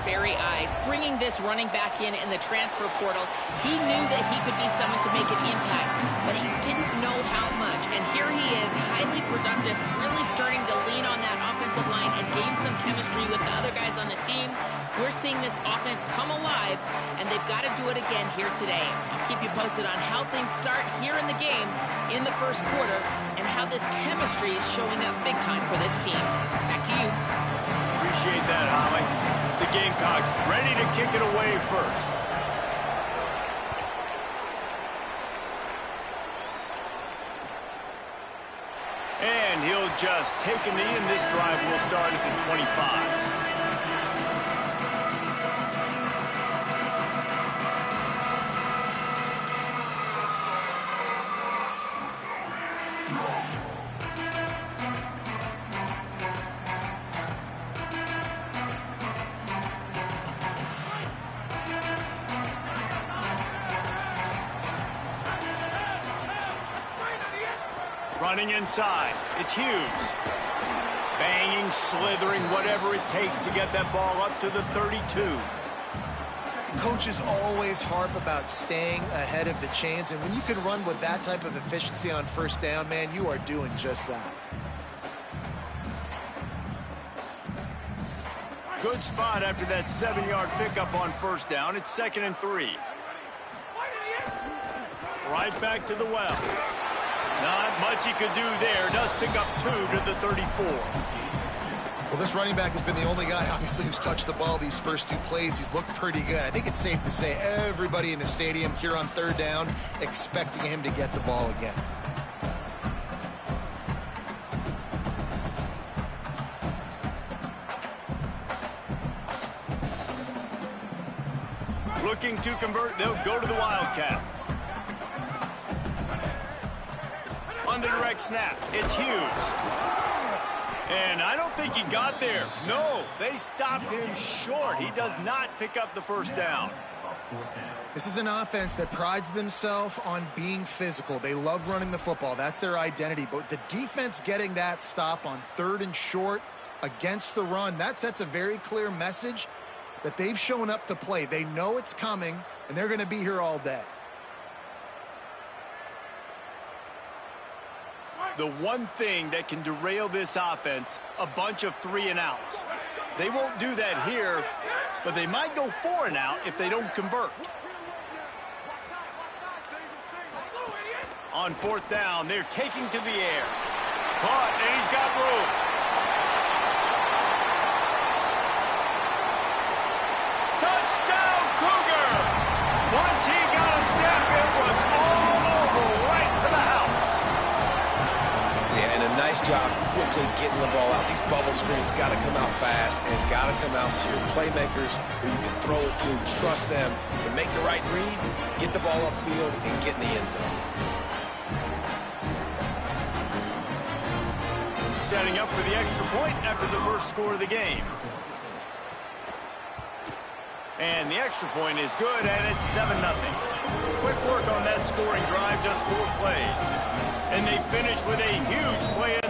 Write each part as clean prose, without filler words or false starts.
very eyes. Bringing this running back in the transfer portal, he knew that he could be someone to make an impact, but he didn't know how much. And here he is, highly productive, really starting to lean on that offensive line and gain some chemistry with the other guys on the team. We're seeing this offense come alive, and they've got to do it again here today. I'll keep you posted on how things start here in the game in the first quarter and how this chemistry is showing up big time for this team. Back to you. Appreciate that, Holly. The Gamecocks ready to kick it away first. And he'll just take a knee, and this drive will start at the 25. Running inside, it's Hughes. Banging, slithering, whatever it takes to get that ball up to the 32. Coaches always harp about staying ahead of the chains, and when you can run with that type of efficiency on first down, man, you are doing just that. Good spot after that 7-yard pickup on first down. It's 2nd and 3. Right back to the well. Not much he could do there. Does pick up 2 to the 34. Well, this running back has been the only guy, obviously, who's touched the ball these first 2 plays. He's looked pretty good. I think it's safe to say everybody in the stadium here on third down expecting him to get the ball again. Looking to convert, they'll go to the Wildcat. On the direct snap, it's Hughes. And I don't think he got there. No, they stopped him short. He does not pick up the first down. This is an offense that prides themselves on being physical. They love running the football. That's their identity. But the defense getting that stop on 3rd and short against the run, that sets a very clear message that they've shown up to play. They know it's coming, and they're going to be here all day. The one thing that can derail this offense, a bunch of 3-and-outs. They won't do that here, but they might go 4-and-out if they don't convert. On 4th down, they're taking to the air. Caught, and he's got room. Touchdown, Cougar! Once he got a step, it was all over, right to the house. Yeah, and a nice job quickly getting the ball out. These bubble screens got to come out fast and got to come out to your playmakers who you can throw it to. Trust them to make the right read, get the ball upfield, and get in the end zone. Setting up for the extra point after the first score of the game. And the extra point is good, and it's 7-0. Quick work on that scoring drive, just 4 plays. And they finish with a huge play in.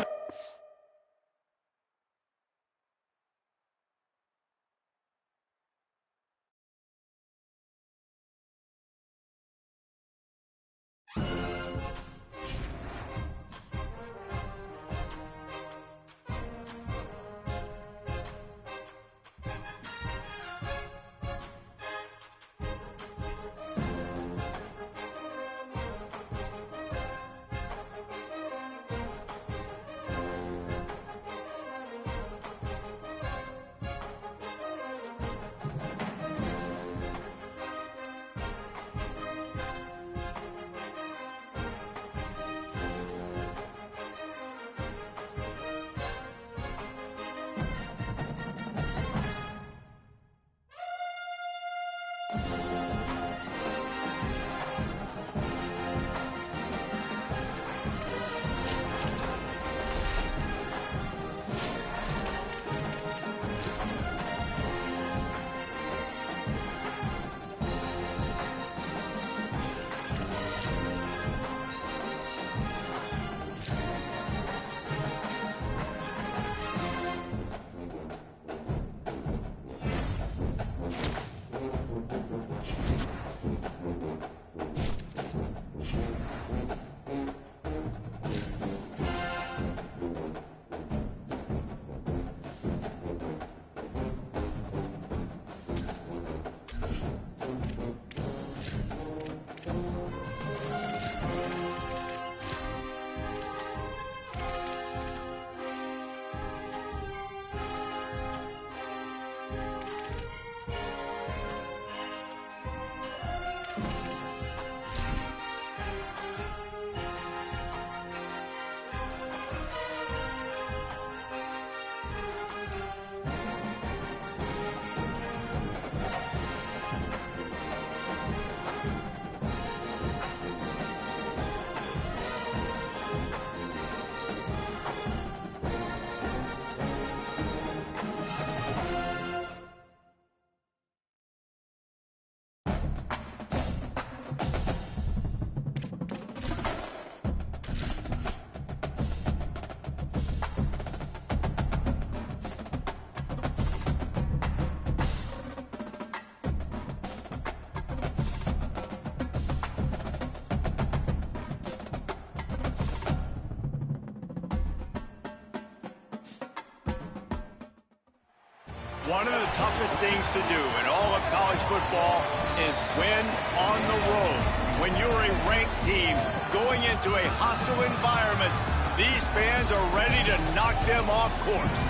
One of the toughest things to do in all of college football is win on the road. When you're a ranked team going into a hostile environment, these fans are ready to knock them off course.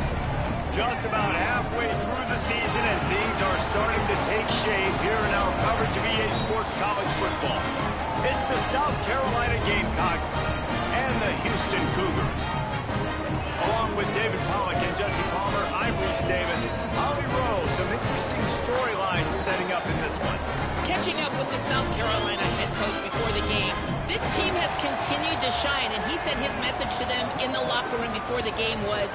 Just about halfway through the season and things are starting to take shape here in our coverage of EA Sports College Football. It's the South Carolina Gamecocks and the Houston Cougars. Along with David Pollack and Jesse Palmer, I'm Reese Davis. Holly Rowe, some interesting storylines setting up in this one. Catching up with the South Carolina head coach before the game, this team has continued to shine, and he said his message to them in the locker room before the game was,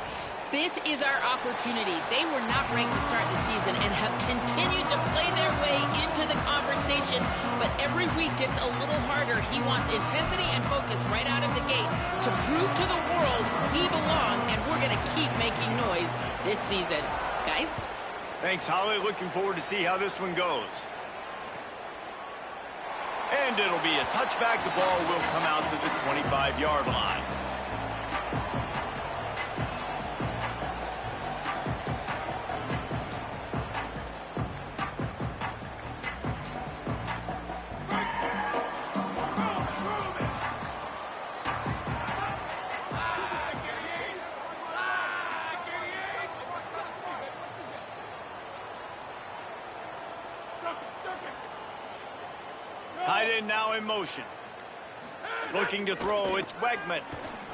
this is our opportunity. They were not ranked to start the season and have continued to play their way into the conversation, but every week gets a little harder. He wants intensity and focus right out of the gate to prove to the world we belong, and we're going to keep making noise this season. Guys? Thanks, Holly. Looking forward to see how this one goes. And it'll be a touchback. The ball will come out to the 25-yard line. Tight end now in motion. Looking to throw, it's Wegman.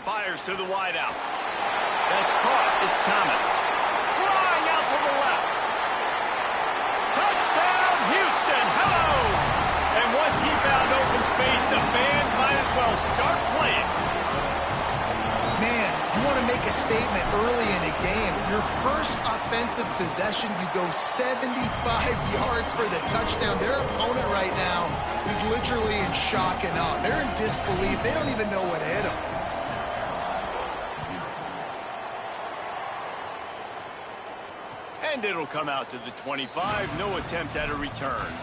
Fires to the wideout. That's caught. It's Thomas. Flying out to the left. Touchdown, Houston. Hello! And once he found open space, the band might as well start playing. Man, you want to make a statement early in a game. Your first offensive possession, you go 75 yards for the touchdown. Their opponent right now is literally in shock and awe. They're in disbelief. They don't even know what hit them. And it'll come out to the 25. No attempt at a return.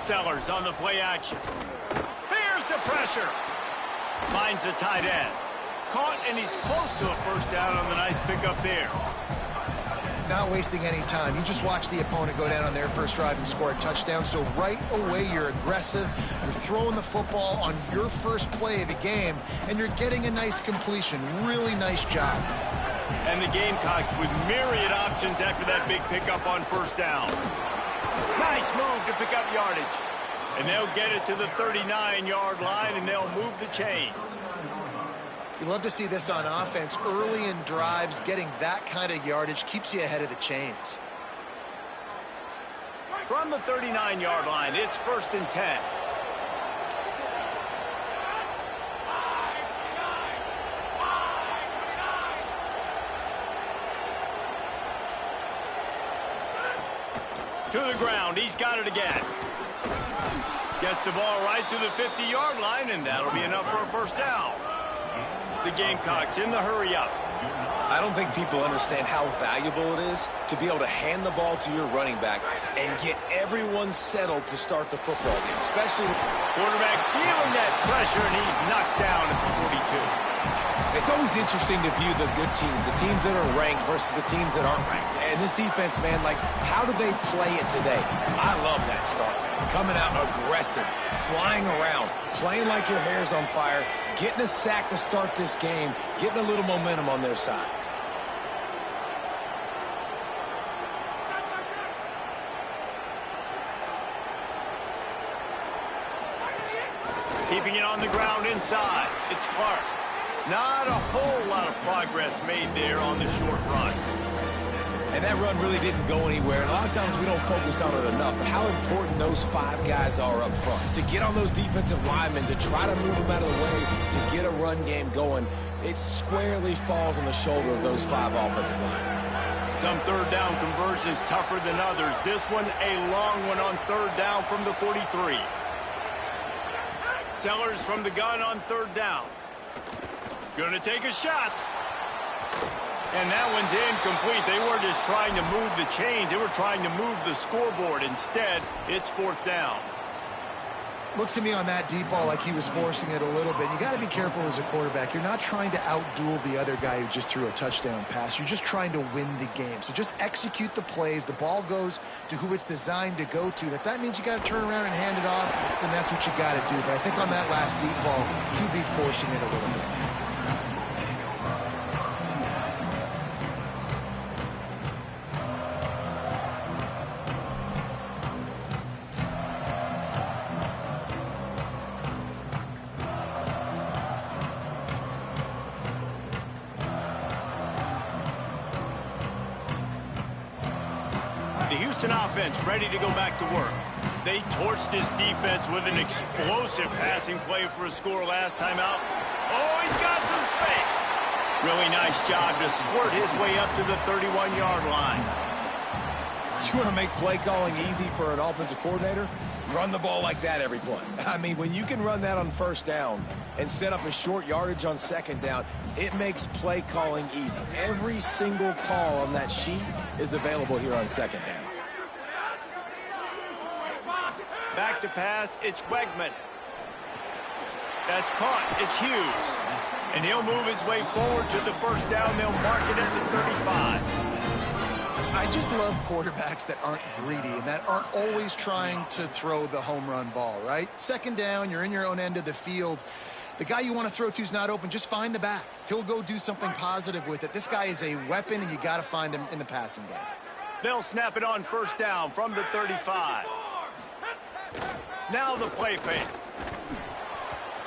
Sellers on the play action. Here's the pressure. Finds the tight end. Caught, and he's close to a first down on the nice pickup there. Not wasting any time. You just watch the opponent go down on their first drive and score a touchdown. So right away, you're aggressive. You're throwing the football on your first play of the game, and you're getting a nice completion. Really nice job. And the Gamecocks with myriad options after that big pickup on first down. Nice move to pick up yardage. And they'll get it to the 39-yard line, and they'll move the chains. You love to see this on offense. Early in drives, getting that kind of yardage keeps you ahead of the chains. From the 39-yard line, it's 1st and 10. To the ground. He's got it again. Gets the ball right to the 50-yard line, and that'll be enough for a first down. The Gamecocks in the hurry-up. I don't think people understand how valuable it is to be able to hand the ball to your running back and get everyone settled to start the football game, especially with quarterback feeling that pressure, and he's knocked down at the 42. It's always interesting to view the good teams, the teams that are ranked versus the teams that aren't ranked. And this defense, man, like, how do they play it today? I love that start. Coming out aggressive, flying around, playing like your hair's on fire, getting a sack to start this game, getting a little momentum on their side. Keeping it on the ground inside. It's Clark. Not a whole lot of progress made there on the short run. And that run really didn't go anywhere. And a lot of times we don't focus on it enough, but how important those 5 guys are up front. To get on those defensive linemen, to try to move them out of the way, to get a run game going, it squarely falls on the shoulder of those 5 offensive linemen. Some third down conversions tougher than others. This one a long one on third down from the 43. Sellers from the gun on third down. Gonna take a shot. And that one's incomplete. They weren't just trying to move the chains. They were trying to move the scoreboard. Instead, it's fourth down. Looks to me on that deep ball like he was forcing it a little bit. You got to be careful as a quarterback. You're not trying to outduel the other guy who just threw a touchdown pass. You're just trying to win the game. So just execute the plays. The ball goes to who it's designed to go to. And if that means you got to turn around and hand it off, then that's what you got to do. But I think on that last deep ball, QB forcing it a little bit. Offense ready to go back to work. They torched this defense with an explosive passing play for a score last time out. Oh, he's got some space. Really nice job to squirt his way up to the 31-yard line. You want to make play calling easy for an offensive coordinator? Run the ball like that every play. I mean, when you can run that on first down and set up a short yardage on second down, it makes play calling easy. Every single call on that sheet is available here on second down. Back to pass, it's Wegman. That's caught, it's Hughes. And he'll move his way forward to the first down. They'll mark it at the 35. I just love quarterbacks that aren't greedy and that aren't always trying to throw the home run ball, right? Second down, you're in your own end of the field. The guy you want to throw to is not open. Just find the back. He'll go do something positive with it. This guy is a weapon, and you got to find him in the passing game. They'll snap it on first down from the 35. Now the play fake.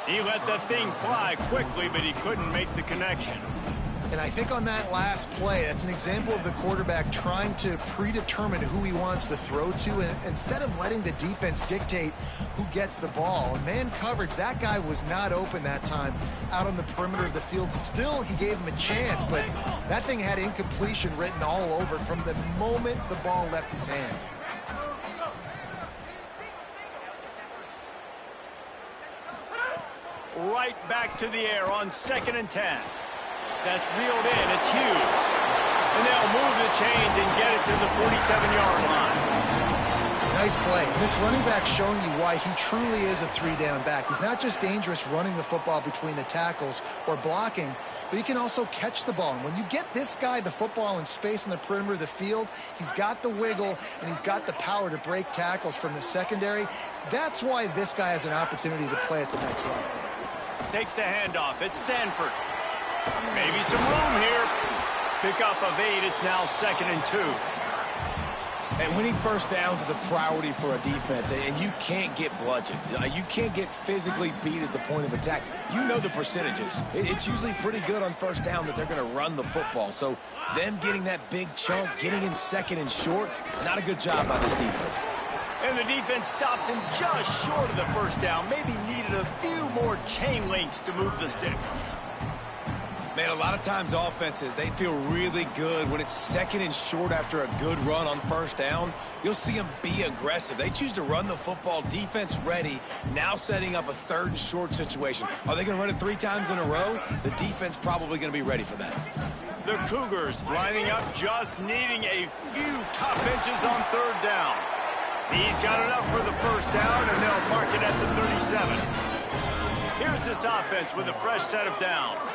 He let that thing fly quickly, but he couldn't make the connection. And I think on that last play, that's an example of the quarterback trying to predetermine who he wants to throw to, and instead of letting the defense dictate who gets the ball. In man coverage, that guy was not open that time out on the perimeter of the field. Still, he gave him a chance, but that thing had incompletion written all over from the moment the ball left his hand. Right back to the air on 2nd and 10. That's reeled in. It's Hughes. And they'll move the chains and get it to the 47-yard line. Nice play. This running back showing you why he truly is a three-down back. He's not just dangerous running the football between the tackles or blocking, but he can also catch the ball. And when you get this guy the football in space on the perimeter of the field, he's got the wiggle and he's got the power to break tackles from the secondary. That's why this guy has an opportunity to play at the next level. Takes the handoff. It's Sanford. Maybe some room here. Pickup of 8. It's now 2nd and 2. And winning first downs is a priority for a defense, and you can't get bludgeoned. You can't get physically beat at the point of attack. You know the percentages. It's usually pretty good on first down that they're going to run the football. So them getting that big chunk, getting in second and short, not a good job by this defense. And the defense stops him just short of the first down. Maybe needed a few more chain links to move the sticks. Man, a lot of times offenses, they feel really good when it's 2nd and short after a good run on 1st down. You'll see them be aggressive. They choose to run the football, defense ready, now setting up a 3rd and short situation. Are they going to run it 3 times in a row? The defense probably going to be ready for that. The Cougars lining up, just needing a few tough inches on 3rd down. He's got enough for the 1st down, and they'll mark it at the 37. Here's this offense with a fresh set of downs.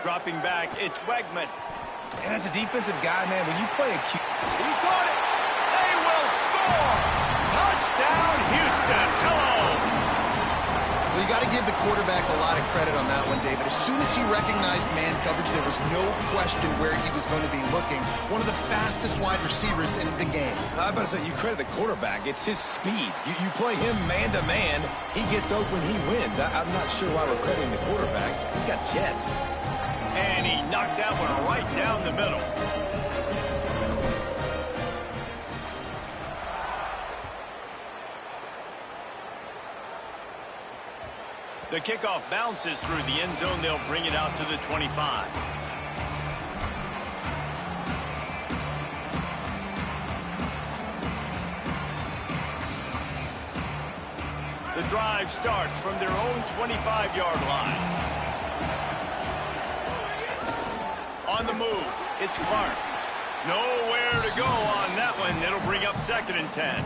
Dropping back, it's Wegman. And as a defensive guy, man, when you play a Q... He caught it! They will score! Touchdown, Houston! Hello! Well, you got to give the quarterback a lot of credit on that one, David. As soon as he recognized man coverage, there was no question where he was going to be looking. One of the fastest wide receivers in the game. I'm about to say, you credit the quarterback. It's his speed. You play him man-to-man, he gets open, he wins. I'm not sure why we're crediting the quarterback. He's got jets. And he knocked that one right down the middle. The kickoff bounces through the end zone. They'll bring it out to the 25. The drive starts from their own 25-yard line. On the move, it's Clark. Nowhere to go on that one. It'll bring up 2nd and 10.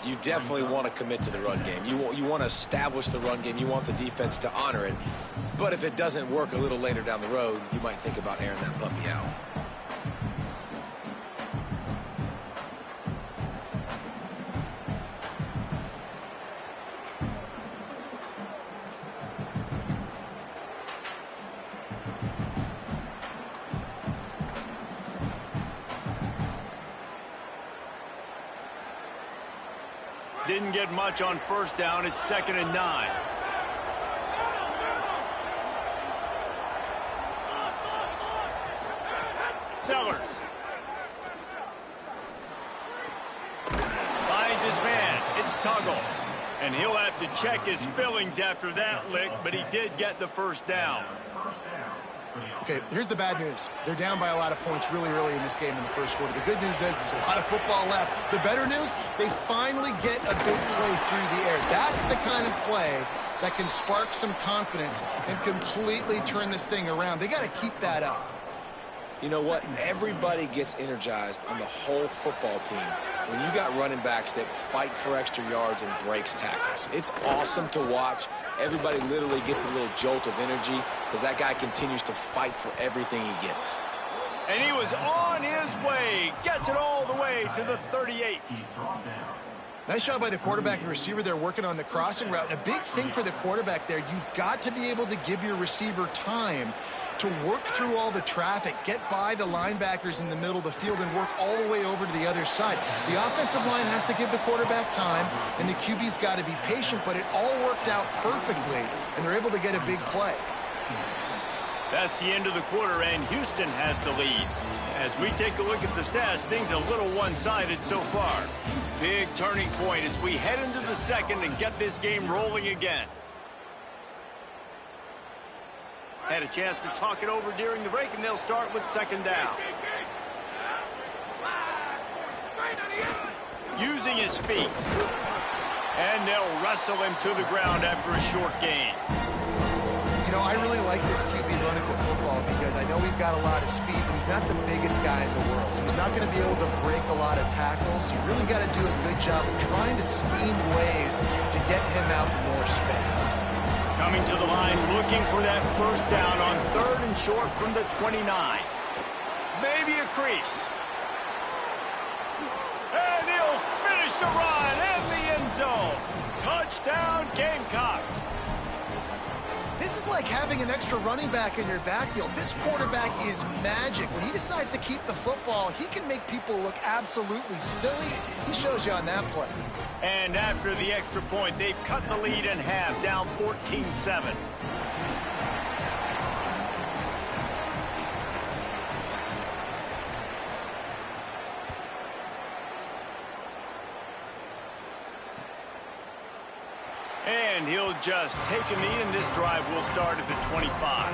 You definitely want to commit to the run game. You want to establish the run game. You want the defense to honor it. But if it doesn't work a little later down the road, you might think about airing that puppy out. Didn't get much on 1st down. It's 2nd and 9. Sellers. Finds his man. It's Tuggle. And he'll have to check his fillings after that lick, but he did get the 1st down. Okay, here's the bad news. They're down by a lot of points really early in this game in the 1st quarter. The good news is there's a lot of football left. The better news, they finally get a big play through the air. That's the kind of play that can spark some confidence and completely turn this thing around. They got to keep that up. You know what? Everybody gets energized on the whole football team when you got running backs that fight for extra yards and breaks tackles. It's awesome to watch. Everybody literally gets a little jolt of energy as that guy continues to fight for everything he gets. And he was on his way. Gets it all the way to the 38. Nice job by the quarterback and receiver there working on the crossing route. And a big thing for the quarterback there, you've got to be able to give your receiver time to work through all the traffic, get by the linebackers in the middle of the field, and work all the way over to the other side. The offensive line has to give the quarterback time, and the QB's got to be patient, but it all worked out perfectly, and they're able to get a big play. That's the end of the quarter, and Houston has the lead. As we take a look at the stats, things a little one-sided so far. Big turning point as we head into the 2nd and get this game rolling again. Had a chance to talk it over during the break, and they'll start with 2nd down. Using his feet. And they'll wrestle him to the ground after a short gain. You know, I really like this QB running the football because I know he's got a lot of speed, but he's not the biggest guy in the world. So he's not going to be able to break a lot of tackles. You really got to do a good job of trying to scheme ways to get him out in more space. Coming to the line, looking for that 1st down on 3rd and short from the 29. Maybe a crease. And he'll finish the run in the end zone. Touchdown, Gamecocks. This is like having an extra running back in your backfield. This quarterback is magic. When he decides to keep the football, he can make people look absolutely silly. He shows you on that play. And after the extra point, they've cut the lead in half, down 14-7. And he'll just take a knee, and this drive will start at the 25.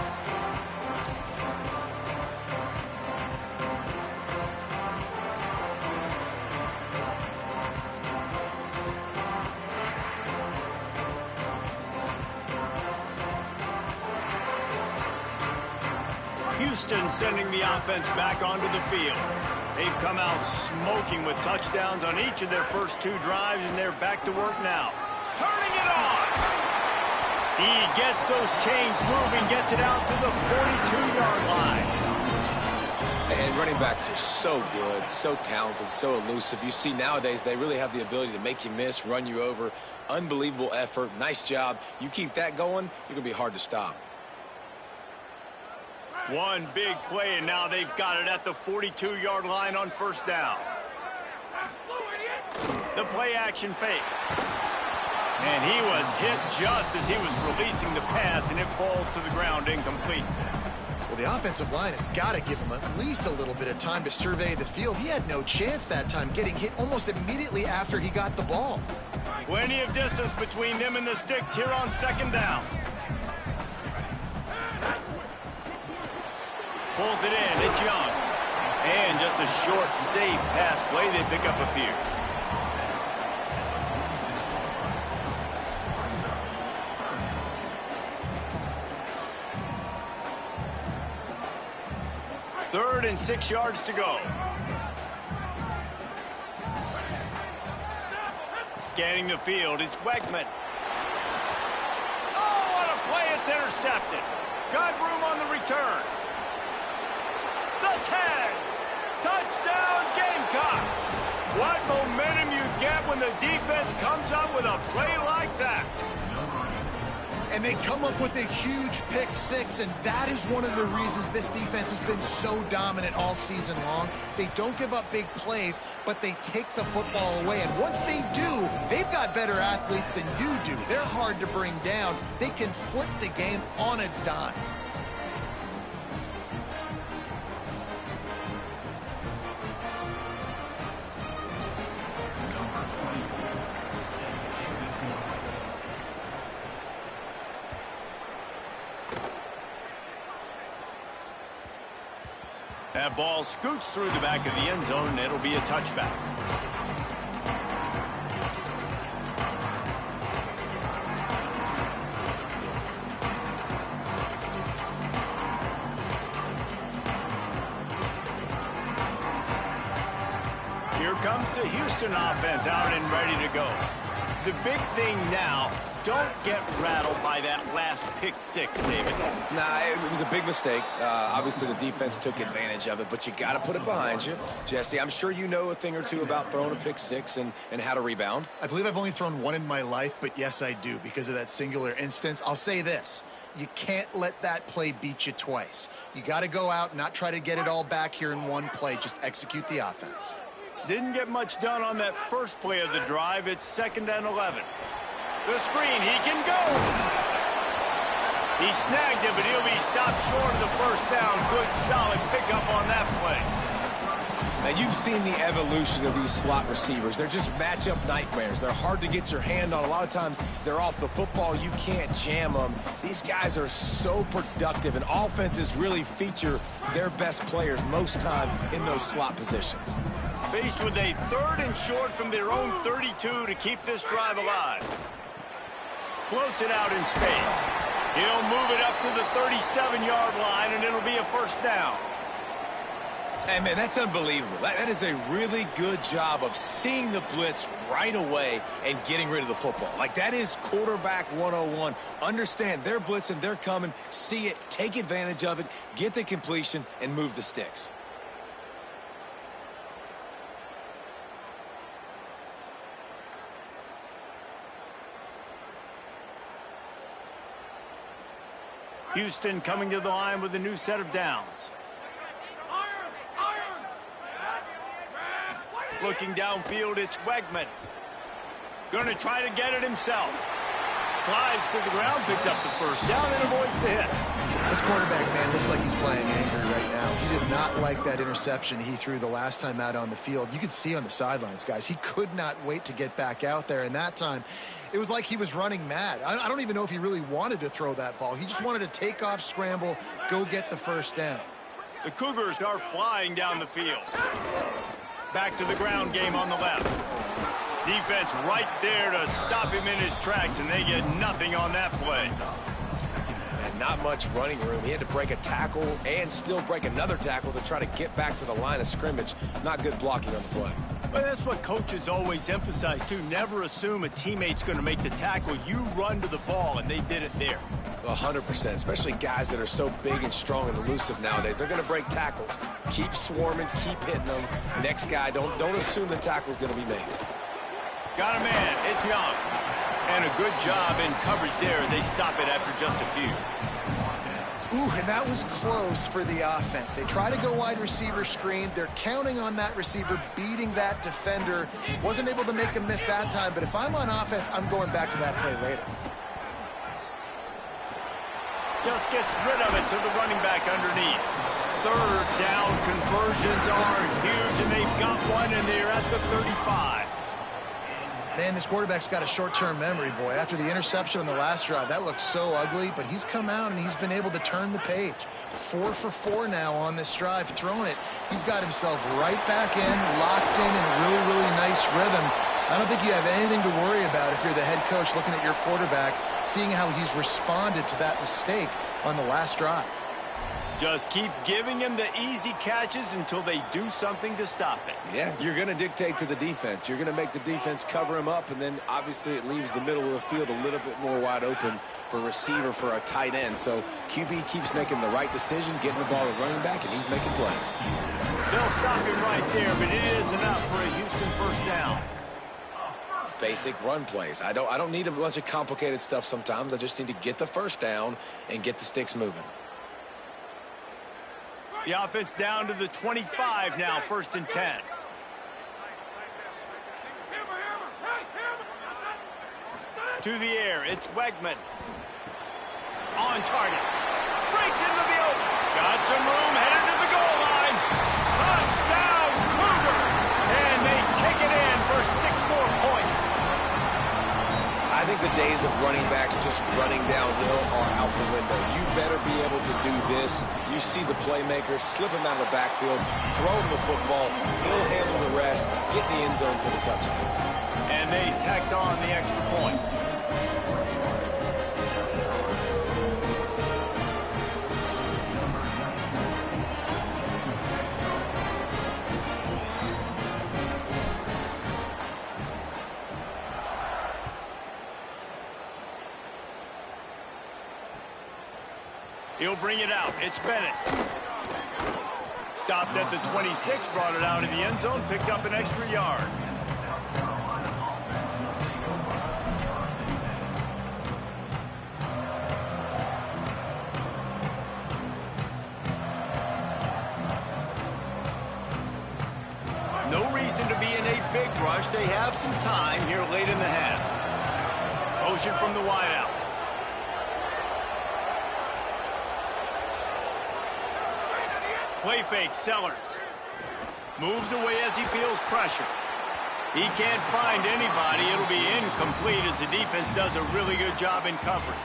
Houston sending the offense back onto the field. They've come out smoking with touchdowns on each of their first 2 drives, and they're back to work now. Turning it on! He gets those chains moving, gets it out to the 42-yard line. And running backs are so good, so talented, so elusive. You see nowadays they really have the ability to make you miss, run you over. Unbelievable effort. Nice job. You keep that going, you're going to be hard to stop. One big play, and now they've got it at the 42-yard line on first down. The play action fake. And he was hit just as he was releasing the pass, and it falls to the ground incomplete. Well, the offensive line has got to give him at least a little bit of time to survey the field. He had no chance that time, getting hit almost immediately after he got the ball. Plenty of distance between them and the sticks here on second down. Pulls it in. It's Young. And just a short, safe pass play. They pick up a few. Third and 6 yards to go. Scanning the field, it's Wegman. Oh, what a play, it's intercepted. Got room on the return. The tag. Touchdown, Gamecocks. What momentum you get when the defense comes up with a play like that. And they come up with a huge pick 6, and that is one of the reasons this defense has been so dominant all season long. They don't give up big plays, but they take the football away. And once they do, they've got better athletes than you do. They're hard to bring down. They can flip the game on a dime. That ball scoots through the back of the end zone, and it'll be a touchback. Here comes the Houston offense out and ready to go. The big thing now, don't get rattled by that last pick 6, David. Nah, it was a big mistake. Obviously, the defense took advantage of it, but you got to put it behind you. Jesse, I'm sure you know a thing or two about throwing a pick 6 and how to rebound. I believe I've only thrown one in my life, but yes, I do because of that singular instance. I'll say this. You can't let that play beat you twice. You got to go out and not try to get it all back here in one play. Just execute the offense. Didn't get much done on that first play of the drive. It's 2nd and 11. The screen, he can go. He snagged it, but he'll be stopped short of the first down. Good, solid pickup on that play. Now, you've seen the evolution of these slot receivers. They're just matchup nightmares. They're hard to get your hand on. A lot of times, they're off the football. You can't jam them. These guys are so productive, and offenses really feature their best players most time in those slot positions. Faced with a 3rd and short from their own 32 to keep this drive alive. Floats it out in space. He'll move it up to the 37-yard line, and it'll be a first down. Hey, man, that's unbelievable. That is a really good job of seeing the blitz right away and getting rid of the football. Like, that is quarterback 101. Understand they're blitzing, they're coming, see it, take advantage of it, get the completion, and move the sticks. Houston coming to the line with a new set of downs. Looking downfield, it's Wegman. Going to try to get it himself. Slides to the ground, picks up the first down, and avoids the hit. This quarterback, man, looks like he's playing angry right now. He did not like that interception he threw the last time out on the field. You could see on the sidelines, guys, he could not wait to get back out there. And that time, it was like he was running mad. I don't even know if he really wanted to throw that ball. He just wanted to take off, scramble, go get the first down. The Cougars are flying down the field. Back to the ground game on the left. Defense right there to stop him in his tracks, and they get nothing on that play. And not much running room. He had to break a tackle and still break another tackle to try to get back to the line of scrimmage. Not good blocking on the play. But that's what coaches always emphasize, too. Never assume a teammate's going to make the tackle. You run to the ball, and they did it there. 100%, especially guys that are so big and strong and elusive nowadays. They're going to break tackles. Keep swarming, keep hitting them. Next guy, don't assume the tackle's going to be made. Got a man. It's Young. And a good job in coverage there as they stop it after just a few. Ooh, and that was close for the offense. They try to go wide receiver screen. They're counting on that receiver beating that defender. Wasn't able to make a miss that time, but if I'm on offense, I'm going back to that play later. Just gets rid of it to the running back underneath. Third down conversions are huge, and they've got one, and they're at the 35. Man, this quarterback's got a short-term memory, boy. After the interception on the last drive, that looked so ugly, but he's come out and he's been able to turn the page. 4 for 4 now on this drive, throwing it. He's got himself right back in, locked in a really, really nice rhythm. I don't think you have anything to worry about if you're the head coach looking at your quarterback, seeing how he's responded to that mistake on the last drive. Just keep giving him the easy catches until they do something to stop it. Yeah, you're going to dictate to the defense. You're going to make the defense cover him up, and then obviously it leaves the middle of the field a little bit more wide open for receiver, for a tight end. So QB keeps making the right decision, getting the ball to running back, and he's making plays. They'll stop him right there, but it is enough for a Houston first down. Basic run plays. I don't need a bunch of complicated stuff sometimes. I just need to get the first down and get the sticks moving. The offense down to the 25 now, 1st and 10. To the air, it's Wegman. On target. Breaks into the open. Got some room, headed to the goal line. Touchdown, Cougars! And they take it in for 6 more points. I think the days of running backs just running downhill are out the window. You better be able to do this. You see the playmakers, slip him out of the backfield, throw him the football, he'll handle the rest, get in the end zone for the touchdown. And they tacked on the extra point. He'll bring it out. It's Bennett. Stopped at the 26, brought it out in the end zone, picked up an extra yard. No reason to be in a big rush. They have some time here late in the half. Motion from the wideout. Play fake, Sellers. Moves away as he feels pressure. He can't find anybody. It'll be incomplete as the defense does a really good job in coverage.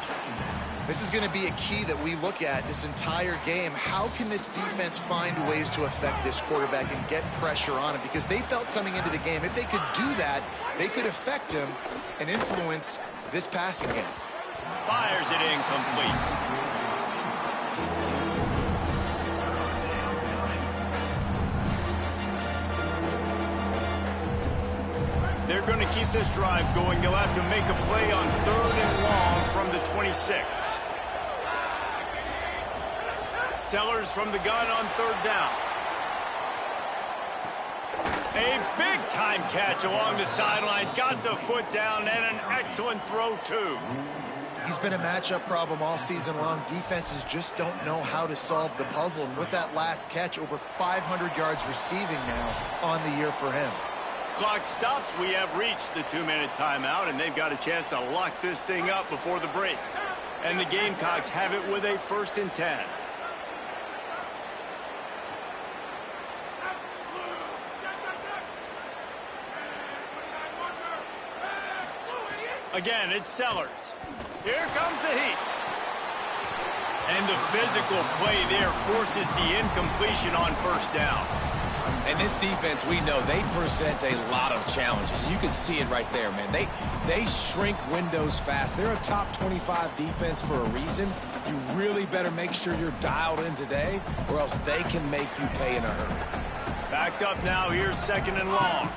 This is going to be a key that we look at this entire game. How can this defense find ways to affect this quarterback and get pressure on him? Because they felt coming into the game, if they could do that, they could affect him and influence this passing game. Fires it incomplete. They're going to keep this drive going. They'll have to make a play on 3rd and long from the 26. Sellers from the gun on 3rd down. A big-time catch along the sidelines. Got the foot down and an excellent throw, too. He's been a matchup problem all season long. Defenses just don't know how to solve the puzzle. And with that last catch, over 500 yards receiving now on the year for him. Clock stops. We have reached the 2-minute timeout, and they've got a chance to lock this thing up before the break. And the Gamecocks have it with a 1st and 10. Again, it's Sellers. Here comes the heat. And the physical play there forces the incompletion on 1st down. And this defense, we know, they present a lot of challenges. You can see it right there, man. They shrink windows fast. They're a top 25 defense for a reason. You really better make sure you're dialed in today, or else they can make you pay in a hurry. Backed up now. Here's 2nd and long.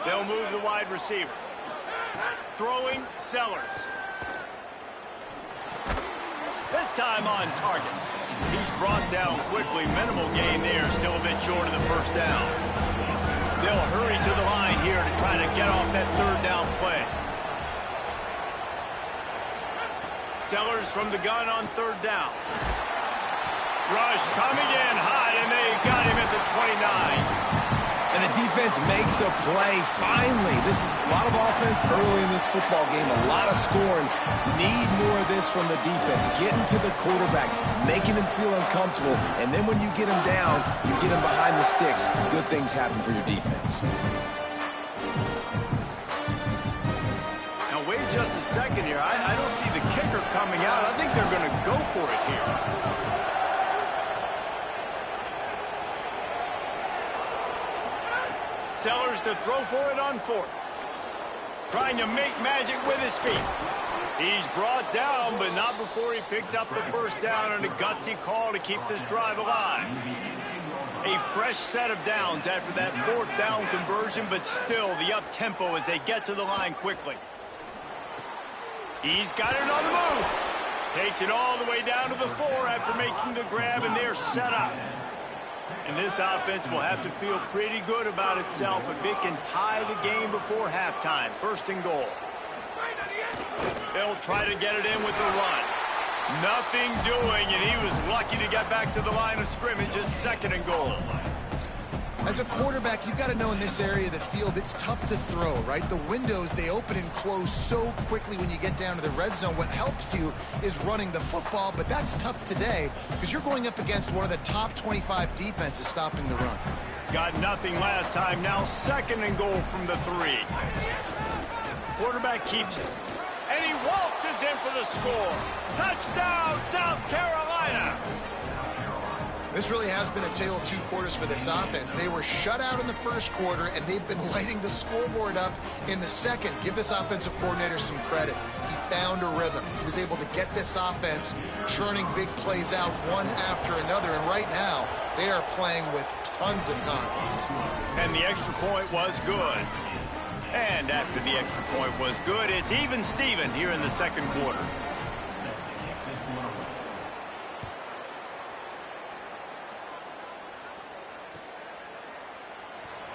They'll move the wide receiver. Throwing, Sellers. This time on target. He's brought down quickly. Minimal gain there. Still a bit short of the first down. They'll hurry to the line here to try to get off that 3rd down play. Sellers from the gun on 3rd down. Rush coming in hot, and they got him at the 29. And the defense makes a play. Finally, this is a lot of offense early in this football game, a lot of scoring. Need more of this from the defense. Getting to the quarterback, making him feel uncomfortable, and then when you get him down, you get him behind the sticks. Good things happen for your defense. Now, wait just a second here. I don't see the kicker coming out. I think they're going to go for it here. Sellers to throw for it on 4th. Trying to make magic with his feet. He's brought down, but not before he picks up the 1st down, and a gutsy call to keep this drive alive. A fresh set of downs after that 4th down conversion, but still the up-tempo as they get to the line quickly. He's got it on the move. Takes it all the way down to the 4 after making the grab, and they're set up. And this offense will have to feel pretty good about itself if it can tie the game before halftime. 1st and goal. They'll try to get it in with the run. Nothing doing, and he was lucky to get back to the line of scrimmage. As 2nd and goal. As a quarterback, you've got to know in this area of the field, it's tough to throw, right? The windows, they open and close so quickly when you get down to the red zone. What helps you is running the football, but that's tough today because you're going up against one of the top 25 defenses stopping the run. Got nothing last time. Now 2nd and goal from the 3. Quarterback keeps it. And he waltzes in for the score. Touchdown, South Carolina. This really has been a tale of 2 quarters for this offense. They were shut out in the 1st quarter, and they've been lighting the scoreboard up in the 2nd. Give this offensive coordinator some credit. He found a rhythm. He was able to get this offense churning big plays out one after another, and right now they are playing with tons of confidence. And the extra point was good. And after the extra point was good, it's even Steven here in the 2nd quarter.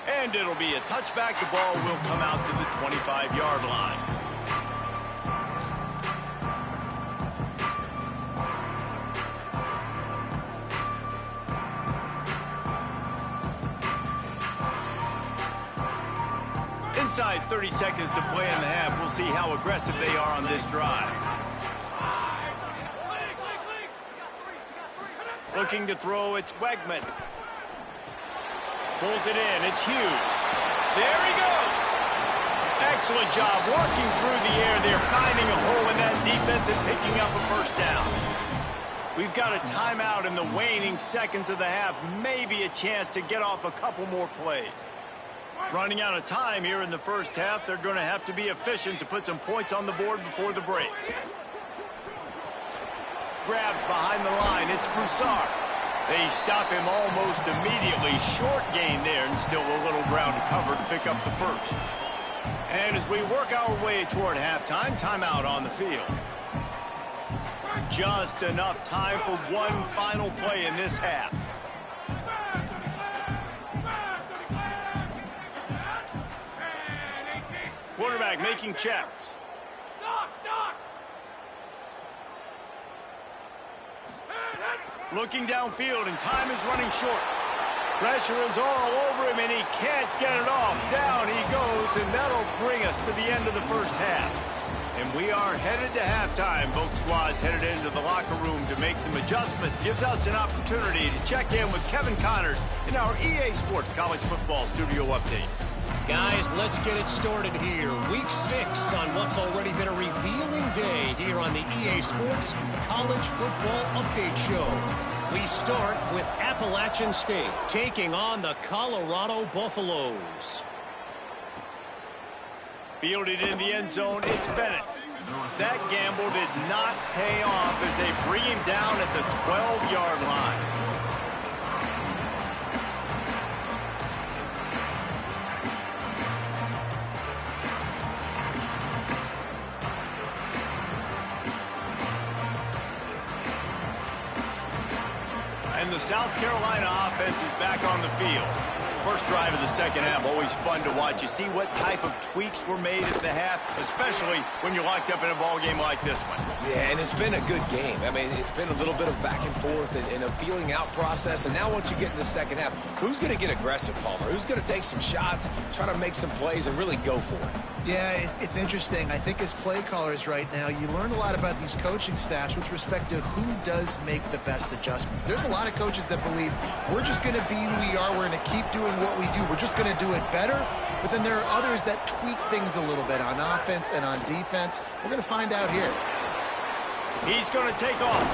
And it'll be a touchback. The ball will come out to the 25-yard line. Inside 30 seconds to play in the half. We'll see how aggressive they are on this drive. Looking to throw, it's Wegman. Pulls it in, it's Hughes. There he goes. Excellent job working through the air. They're finding a hole in that defense and picking up a 1st down. We've got a timeout in the waning seconds of the half. Maybe a chance to get off a couple more plays. Running out of time here in the 1st half. They're going to have to be efficient to put some points on the board before the break. Grabbed behind the line, it's Broussard. They stop him almost immediately. Short gain there, and still a little ground to cover to pick up the 1st. And as we work our way toward halftime, timeout on the field. Just enough time for one final play in this half. Quarterback making checks. Looking downfield, and time is running short. Pressure is all over him, and he can't get it off. Down he goes, and that'll bring us to the end of the 1st half. And we are headed to halftime. Both squads headed into the locker room to make some adjustments. Gives us an opportunity to check in with Kevin Connors in our EA Sports College Football Studio Update. Guys, let's get it started here. Week 6 on what's already been a revealing day here on the EA Sports College Football Update Show. We start with Appalachian State taking on the Colorado Buffaloes. Fielded in the end zone, it's Bennett. That gamble did not pay off as they bring him down at the 12-yard line. And the South Carolina offense is back on the field. First drive of the second half, always fun to watch. You see what type of tweaks were made at the half, especially when you're locked up in a ball game like this one. Yeah, and it's been a good game. I mean, it's been a little bit of back and forth and a feeling out process. And now once you get in the second half, who's going to get aggressive, Palmer? Who's going to take some shots, try to make some plays, and really go for it? Yeah, it's interesting. I think as play callers right now, you learn a lot about these coaching staffs with respect to who does make the best adjustments. There's a lot of coaches that believe we're just going to be who we are. We're going to keep doing what we do. We're just going to do it better. But then there are others that tweak things a little bit on offense and on defense. We're going to find out here. He's going to take off.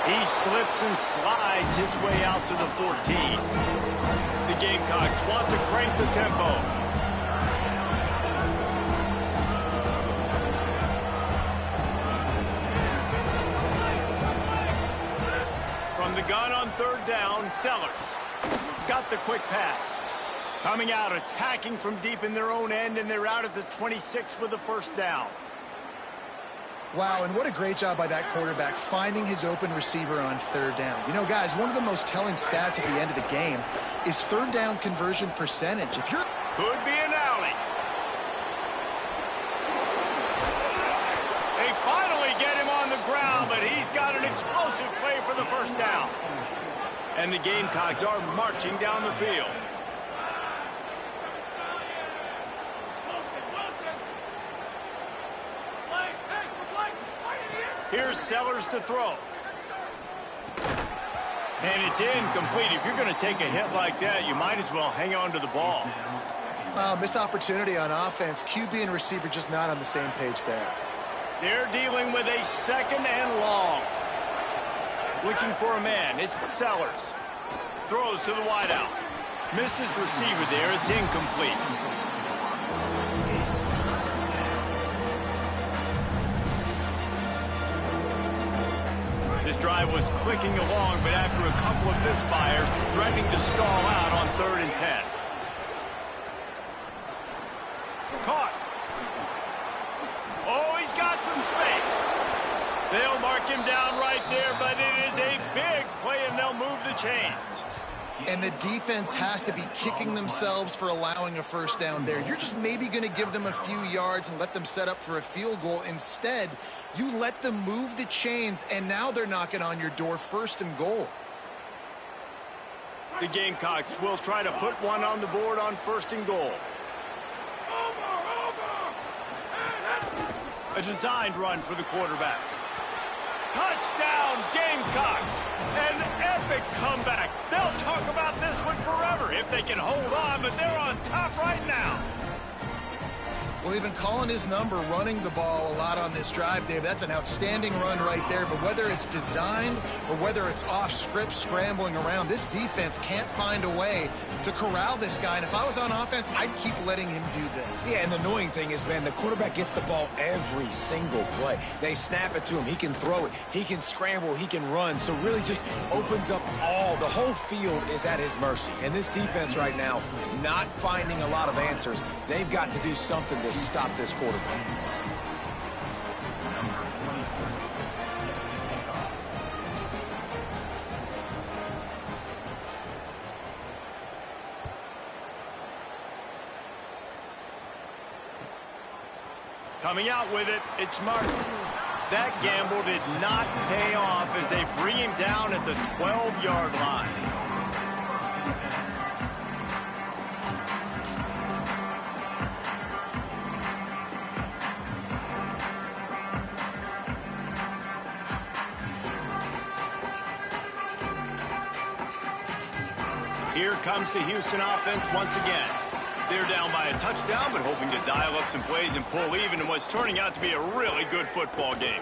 He slips and slides his way out to the 14. The Gamecocks want to crank the tempo. From the gun on third down, Sellers got the quick pass. Coming out, attacking from deep in their own end, and they're out at the 26 with the first down. Wow, and what a great job by that quarterback finding his open receiver on third down. You know, guys, one of the most telling stats at the end of the game is third down conversion percentage. If you're... Could be an alley. They finally get him on the ground, but he's got an explosive play for the first down. And the Gamecocks are marching down the field. Here's Sellers to throw. And it's incomplete. If you're going to take a hit like that, you might as well hang on to the ball. Missed opportunity on offense. QB and receiver just not on the same page there. They're dealing with a second and long. Looking for a man. It's Sellers. Throws to the wideout. Missed his receiver there. It's incomplete. This drive was clicking along, but after a couple of misfires, threatening to stall out on 3rd and 10. Caught. Oh, he's got some space. They'll mark him down right there, but it is a big play, and they'll move the chains. And the defense has to be kicking themselves for allowing a first down there. You're just maybe going to give them a few yards and let them set up for a field goal. Instead, you let them move the chains, and now they're knocking on your door, 1st and goal. The Gamecocks will try to put one on the board on 1st and goal. A designed run for the quarterback. Touchdown, Gamecocks! An epic comeback. They'll talk about this one forever if they can hold on, but they're on top right now. Well, they've been calling his number, running the ball a lot on this drive, Dave. That's an outstanding run right there. But whether it's designed or whether it's off script, scrambling around, this defense can't find a way to corral this guy. And if I was on offense, I'd keep letting him do this. Yeah, and the annoying thing is, man, the quarterback gets the ball every single play. They snap it to him. He can throw it. He can scramble. He can run. So really just opens up the whole field is at his mercy. And this defense right now, not finding a lot of answers. They've got to do something to stop this quarterback. Coming out with it, it's Martin. That gamble did not pay off as they bring him down at the 12-yard line. Here comes the Houston offense once again. They're down by a touchdown, but hoping to dial up some plays and pull even in what's turning out to be a really good football game.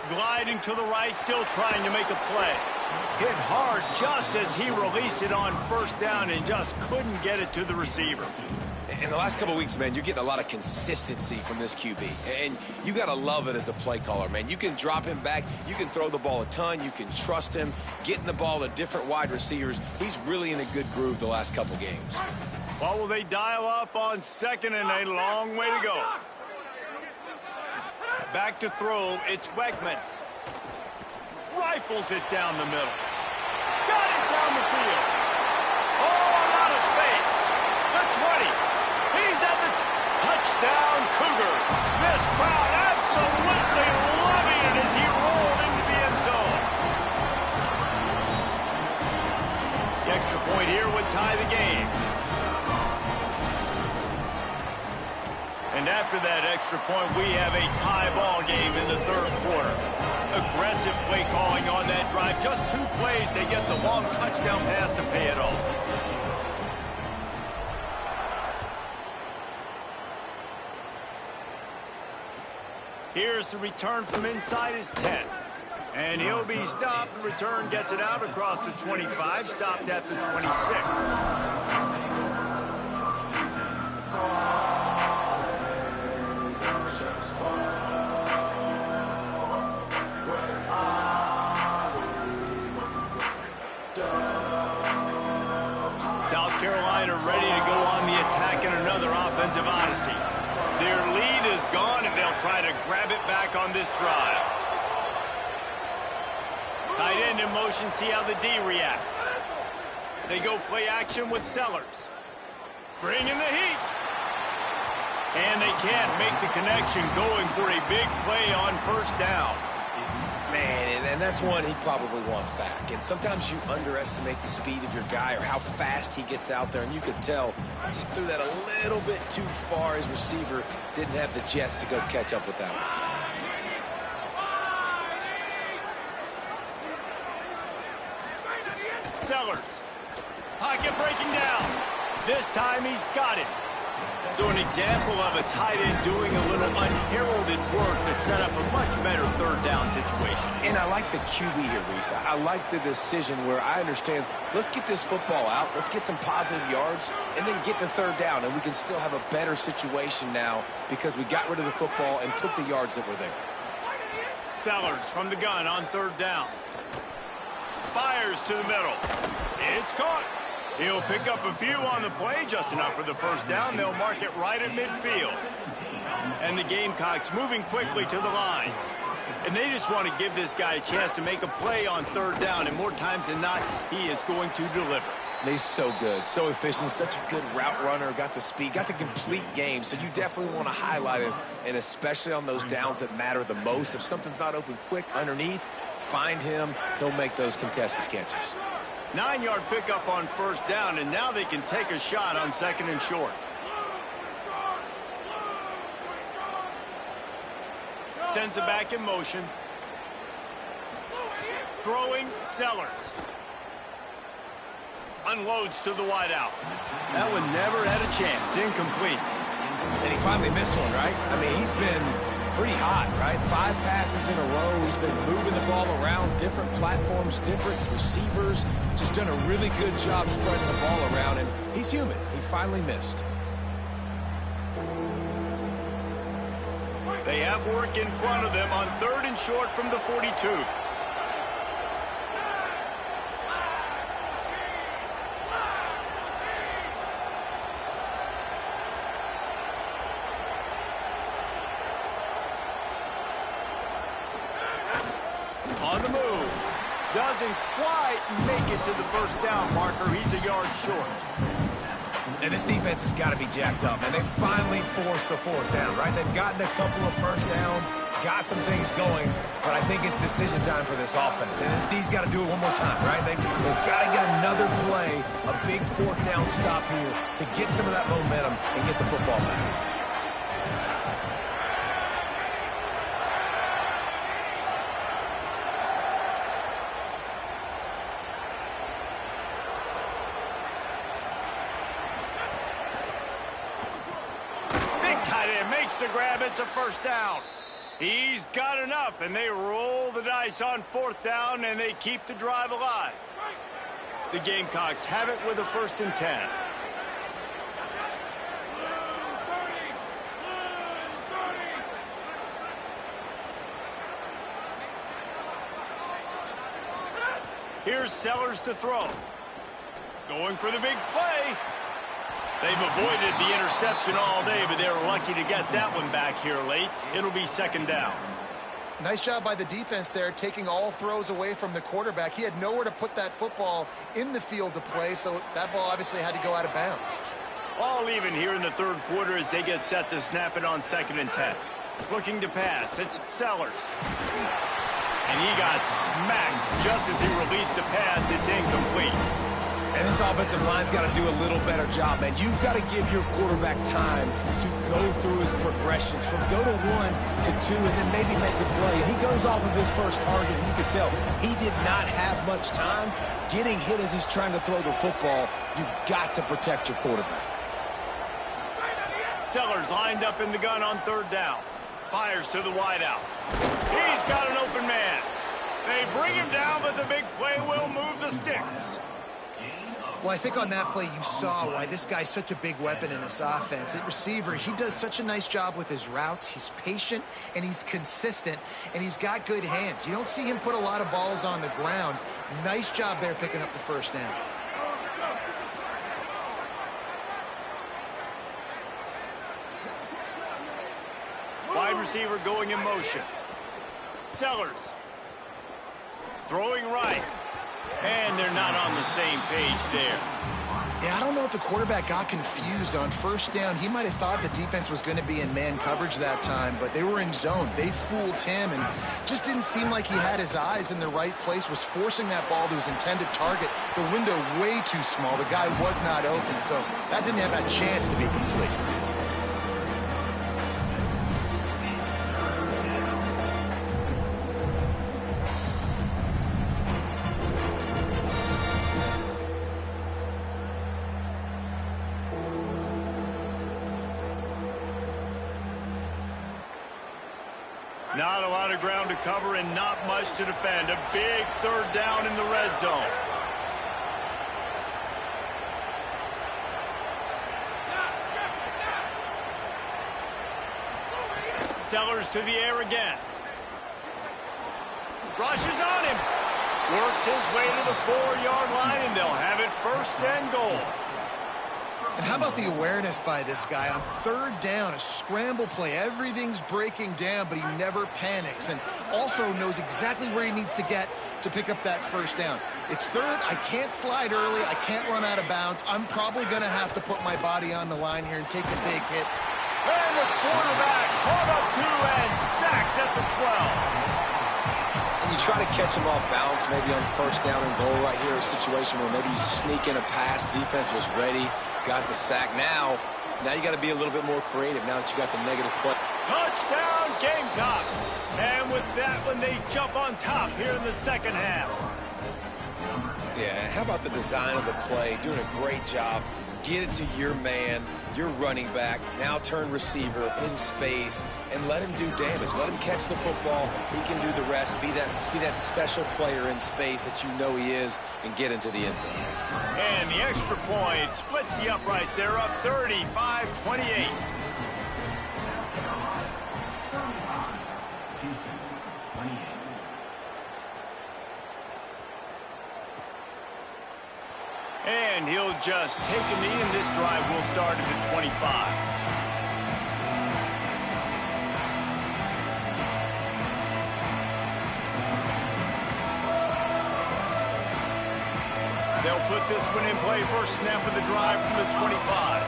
Gliding to the right, still trying to make a play. Hit hard just as he released it on 1st down and just couldn't get it to the receiver. In the last couple of weeks, man, you're getting a lot of consistency from this QB. And you got to love it as a play caller, man. You can drop him back. You can throw the ball a ton. You can trust him, getting the ball to different wide receivers. He's really in a good groove the last couple games. Well, will they dial up on second and a long way to go? Back to throw. It's Wegman. Rifles it down the middle. Got it down the field. Oh, out of space. The 20. He's at the touchdown Cougars. This crowd absolutely loving it as he rolled into the end zone. The extra point here would tie the game. And after that extra point, we have a tie ball game in the third quarter. Aggressive play calling on that drive. Just 2 plays, they get the long touchdown pass to pay it off. Here's the return from inside his 10. And he'll be stopped. The return gets it out across the 25, stopped at the 26. South Carolina ready to go on the attack in another offensive odyssey. Their lead is gone, and they'll try to grab it back on this drive. Tight end in motion, see how the D reacts. They go play action with Sellers. Bring in the heat. And they can't make the connection, going for a big play on first down. Man, and that's one he probably wants back. And sometimes you underestimate the speed of your guy or how fast he gets out there. And you could tell just threw that a little bit too far. His receiver didn't have the jets to go catch up with that one. Sellers. Pocket breaking down. This time he's got it. So an example of a tight end doing a little unheralded work to set up a much better third down situation. And I like the QB here, Reese. I like the decision where I understand, let's get this football out, let's get some positive yards, and then get to third down, and we can still have a better situation now because we got rid of the football and took the yards that were there. Sellers from the gun on third down. Fires to the middle. It's caught. He'll pick up a few on the play, just enough for the first down. They'll mark it right at midfield. And the Gamecocks moving quickly to the line. And they just want to give this guy a chance to make a play on third down. And more times than not, he is going to deliver. He's so good, so efficient, such a good route runner, got the speed, got the complete game. So you definitely want to highlight him, and especially on those downs that matter the most. If something's not open quick underneath, find him. He'll make those contested catches. 9-yard pickup on first down, and now they can take a shot on second and short. Sends it back in motion. Throwing, Sellers. Unloads to the wideout. That one never had a chance. Incomplete. And he finally missed one, right? I mean, he's been pretty hot, right? 5 passes in a row. He's been moving the ball around, different platforms, different receivers. Just done a really good job spreading the ball around, and he's human. He finally missed. They have work in front of them on third and short from the 42. On the move. Doesn't quite make it to the first down marker. He's a yard short. And this defense has got to be jacked up, and they finally forced the fourth down, right? They've gotten a couple of first downs, got some things going, but I think it's decision time for this offense. And this D's got to do it one more time, right? They've got to get another play, a big fourth down stop here to get some of that momentum and get the football back. Makes the grab. It's a first down. He's got enough, and they roll the dice on fourth down, and they keep the drive alive. The Gamecocks have it with a 1st and 10. Here's Sellers to throw. Going for the big play. They've avoided the interception all day, but they're lucky to get that one back here late. It'll be second down. Nice job by the defense there, taking all throws away from the quarterback. He had nowhere to put that football in the field to play, so that ball obviously had to go out of bounds. All even here in the third quarter as they get set to snap it on 2nd and 10. Looking to pass. It's Sellers. And he got smacked just as he released the pass. It's incomplete. And this offensive line's got to do a little better job, man. You've got to give your quarterback time to go through his progressions from go to 1 to 2 and then maybe make a play. And he goes off of his first target, and you can tell he did not have much time getting hit as he's trying to throw the football. You've got to protect your quarterback. Sellers lined up in the gun on 3rd down. Fires to the wideout. He's got an open man. They bring him down, but the big play will move the sticks. Well, I think on that play you saw why this guy's such a big weapon in this offense. At receiver, he does such a nice job with his routes. He's patient, and he's consistent, and he's got good hands. You don't see him put a lot of balls on the ground. Nice job there picking up the first down. Wide receiver going in motion. Sellers. Throwing right. And they're not on the same page there. Yeah, I don't know if the quarterback got confused on 1st down. He might have thought the defense was going to be in man coverage that time, but they were in zone. They fooled him and just didn't seem like he had his eyes in the right place, was forcing that ball to his intended target. The window way too small. The guy was not open, so that didn't have a chance to be complete. Not a lot of ground to cover and not much to defend. A big 3rd down in the red zone. Sellers to the air again. Rushes on him. Works his way to the 4-yard line, and they'll have it 1st and goal. And how about the awareness by this guy on 3rd down, a scramble play. Everything's breaking down, but he never panics and also knows exactly where he needs to get to pick up that 1st down. It's 3rd. I can't slide early. I can't run out of bounds. I'm probably going to have to put my body on the line here and take a big hit. And the quarterback caught up to and sacked at the 12. And you try to catch him off balance, maybe on 1st down and goal right here, a situation where maybe you sneak in a pass. Defense was ready, got the sack. Now you got to be a little bit more creative now that you got the negative play. Touchdown, Gamecocks. And with that one, they jump on top here in the 2nd half. Yeah, how about the design of the play? Doing a great job. Get it to your man, your running back, now turn receiver in space, and let him do damage. Let him catch the football. He can do the rest. Be that special player in space that you know he is, and get into the end zone. And the extra point splits the uprights. They're up 35-28. And he'll just take a knee, and this drive will start at the 25. They'll put this one in play. First snap of the drive from the 25.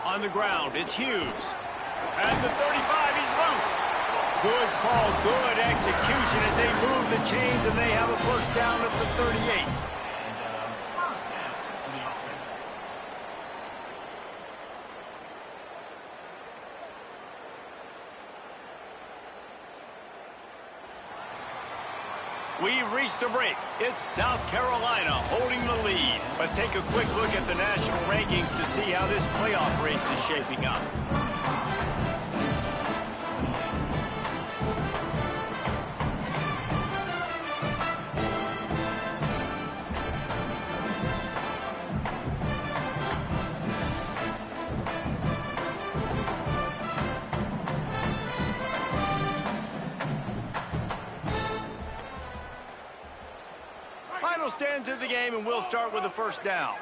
On the ground, it's Hughes. At the 35, he's loose. Good call, good execution as they move the chains, and they have a first down at the 38. We've reached the break. It's South Carolina holding the lead. Let's take a quick look at the national rankings to see how this playoff race is shaping up. will stand to the game, and we'll start with the first down.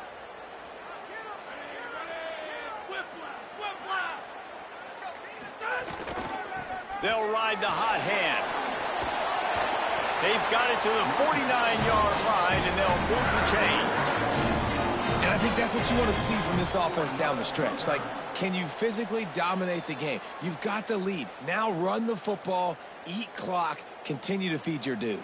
They'll ride the hot hand. They've got it to the 49-yard line, and they'll move the chains. And I think that's what you want to see from this offense down the stretch. Like, can you physically dominate the game? You've got the lead. Now run the football, eat clock, continue to feed your dude.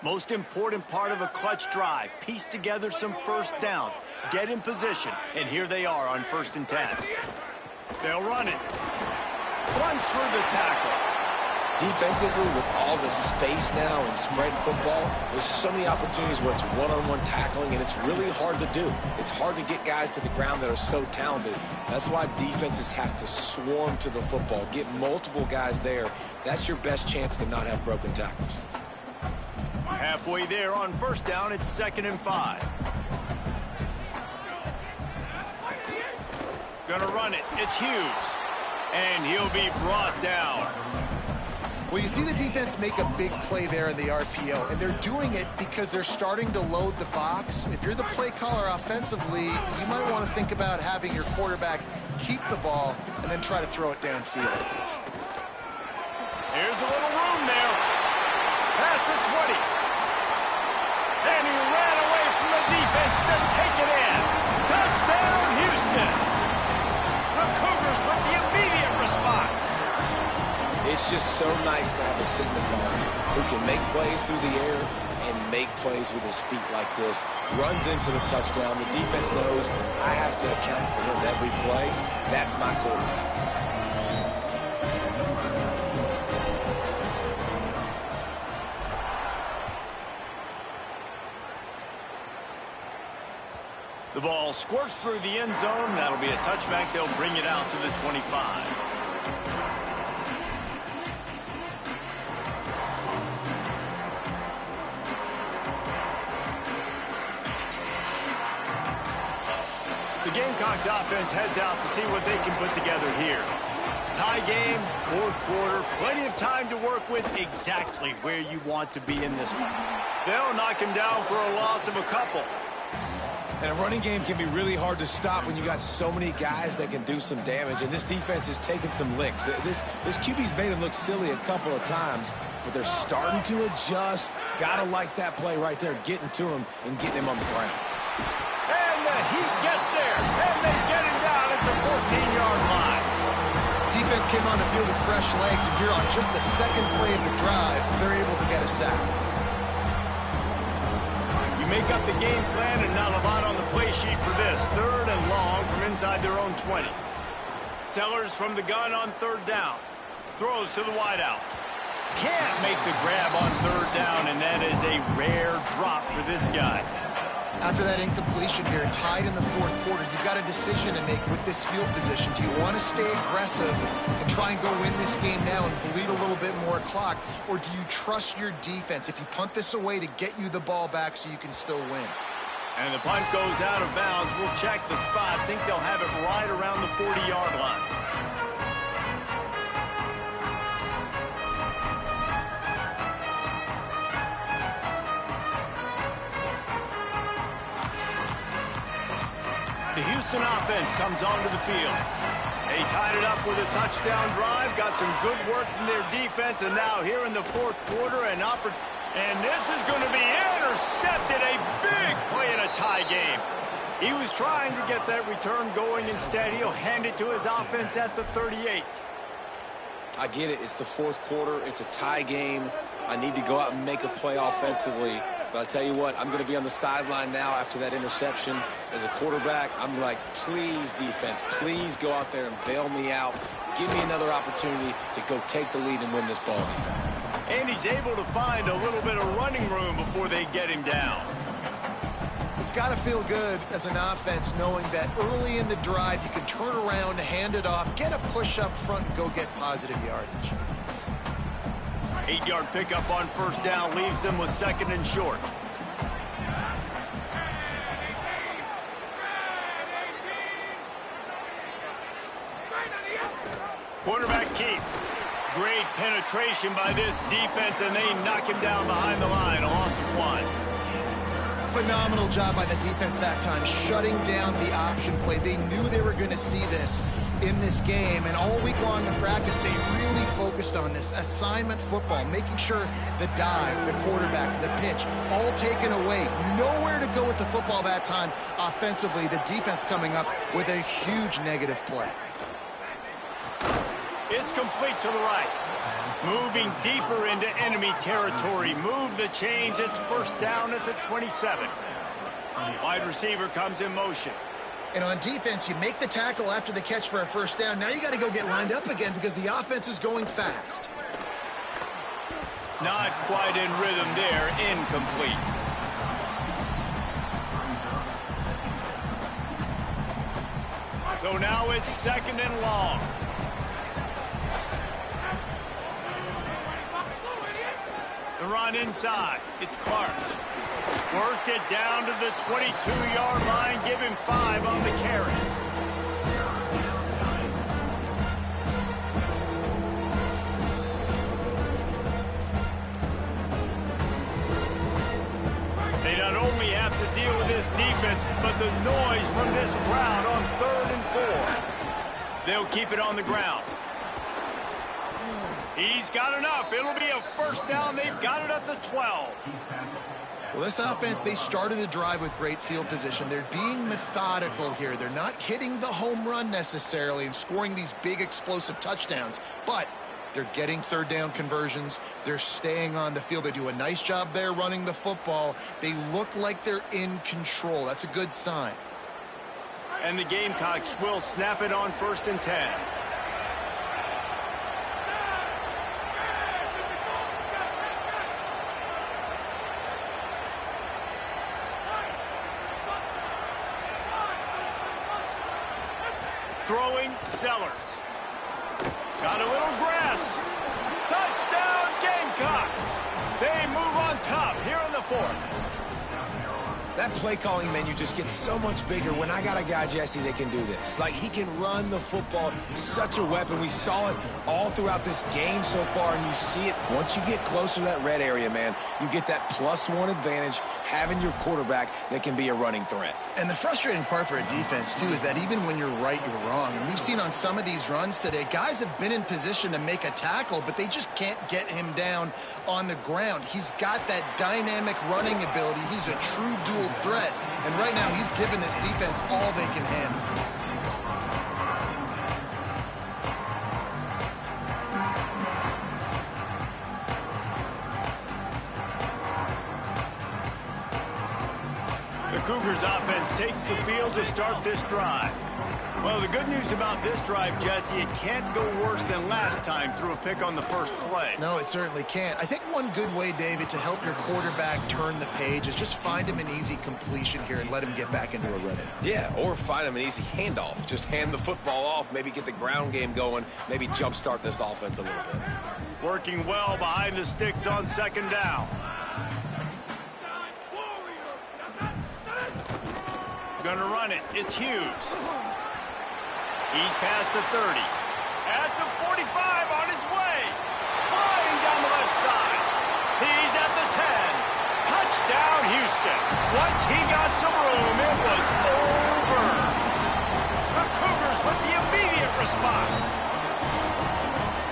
Most important part of a clutch drive, piece together some first downs, get in position, and here they are on 1st and 10. They'll run it. Runs through the tackle. Defensively, with all the space now in spread football, there's so many opportunities where it's one-on-one tackling, and it's really hard to do. It's hard to get guys to the ground that are so talented. That's why defenses have to swarm to the football, get multiple guys there. That's your best chance to not have broken tackles. Halfway there on 1st down, it's 2nd and 5. Gonna run it. It's Hughes. And he'll be brought down. Well, you see the defense make a big play there in the RPO, and they're doing it because they're starting to load the box. If you're the play caller offensively, you might want to think about having your quarterback keep the ball and then try to throw it downfield. Here's a little room there. Past the 20. And he ran away from the defense to take it in. Touchdown, Houston. The Cougars with the immediate response. It's just so nice to have a signal guard who can make plays through the air and make plays with his feet like this. Runs in for the touchdown. The defense knows I have to account for him every play. That's my quarterback. The ball squirts through the end zone. That'll be a touchback. They'll bring it out to the 25. The Gamecocks offense heads out to see what they can put together here. Tie game, 4th quarter, plenty of time to work with, exactly where you want to be in this one. They'll knock him down for a loss of a couple. And a running game can be really hard to stop when you got so many guys that can do some damage. And this defense is taking some licks. This QB's made him look silly a couple of times, but they're starting to adjust. Gotta like that play right there, getting to him and getting him on the ground. And the heat gets there, and they get him down at the 14-yard line. Defense came on the field with fresh legs, and here on just the 2nd play of the drive, they're able to get a sack. Make up the game plan, and not a lot on the play sheet for this. 3rd and long from inside their own 20. Sellers from the gun on 3rd down. Throws to the wideout. Can't make the grab on 3rd down, and that is a rare drop for this guy. After that incompletion here, tied in the 4th quarter, you've got a decision to make with this field position. Do you want to stay aggressive and try and go win this game now and bleed a little bit more clock, or do you trust your defense if you punt this away to get you the ball back so you can still win? And the punt goes out of bounds. We'll check the spot. I think they'll have it right around the 40-yard line. The Houston offense comes onto the field. They tied it up with a touchdown drive, got some good work from their defense, and now here in the 4th quarter, and this is going to be intercepted. A big play in a tie game. He was trying to get that return going. Instead, he'll hand it to his offense at the 38. I get it. It's the 4th quarter. It's a tie game. I need to go out and make a play offensively. But I'll tell you what, I'm going to be on the sideline now after that interception. As a quarterback, I'm like, please, defense, please go out there and bail me out. Give me another opportunity to go take the lead and win this ball game. And he's able to find a little bit of running room before they get him down. It's got to feel good as an offense knowing that early in the drive you can turn around, hand it off, get a push up front, and go get positive yardage. 8-yard pickup on 1st down leaves them with 2nd and short. Quarterback keep. Great penetration by this defense, and they knock him down behind the line. A loss of 1. Phenomenal job by the defense that time, shutting down the option play. They knew they were going to see this in this game, and all week long in practice, they really focused on this assignment football, making sure the dive, the quarterback, the pitch, all taken away. Nowhere to go with the football that time offensively. The defense coming up with a huge negative play. It's complete to the right. Moving deeper into enemy territory. Move the chains. It's first down at the 27. Wide receiver comes in motion. And on defense, you make the tackle after the catch for a first down. Now you got to go get lined up again because the offense is going fast. Not quite in rhythm there. Incomplete. So now it's 2nd and long. The run inside. It's Clark. Worked it down to the 22-yard line. Give him 5 on the carry. They not only have to deal with this defense, but the noise from this crowd on 3rd and 4. They'll keep it on the ground. He's got enough. It'll be a first down. They've got it at the 12. Well, this offense, they started the drive with great field position. They're being methodical here. They're not hitting the home run necessarily and scoring these big explosive touchdowns, but they're getting 3rd down conversions. They're staying on the field. They do a nice job there running the football. They look like they're in control. That's a good sign. And the Gamecocks will snap it on 1st and 10. Throwing, Sellers. Got a little grass. Touchdown, Gamecocks. They move on top here in the 4th. That play calling menu just gets so much bigger when I got a guy, Jesse, that can do this. Like, he can run the football, such a weapon. We saw it all throughout this game so far, and you see it once you get closer to that red area, man. You get that +1 advantage having your quarterback that can be a running threat. And the frustrating part for a defense, too, is that even when you're right, you're wrong. And we've seen on some of these runs today, guys have been in position to make a tackle, but they just can't get him down on the ground. He's got that dynamic running ability. He's a true dual threat. And right now, he's given this defense all they can handle. The Cougars offense takes the field to start this drive. Well, the good news about this drive, Jesse, it can't go worse than last time through a pick on the first play. No, it certainly can't. I think one good way, David, to help your quarterback turn the page is just find him an easy completion here and let him get back into a rhythm. Yeah, or find him an easy handoff. Just hand the football off, maybe get the ground game going, maybe jumpstart this offense a little bit. Working well behind the sticks on 2nd down. Gonna run it. It's Hughes. He's past the 30. At the 45 on his way. Flying down the left side. He's at the 10. Touchdown, Houston. Once he got some room, it was over. The Cougars with the immediate response.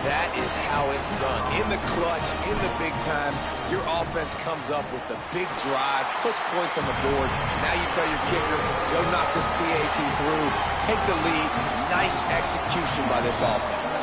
That is how it's done. In the clutch, in the big time, your offense comes up with the big drive, puts points on the board. Now you tell your kicker, go knock this PAT through, take the lead. Nice execution by this offense.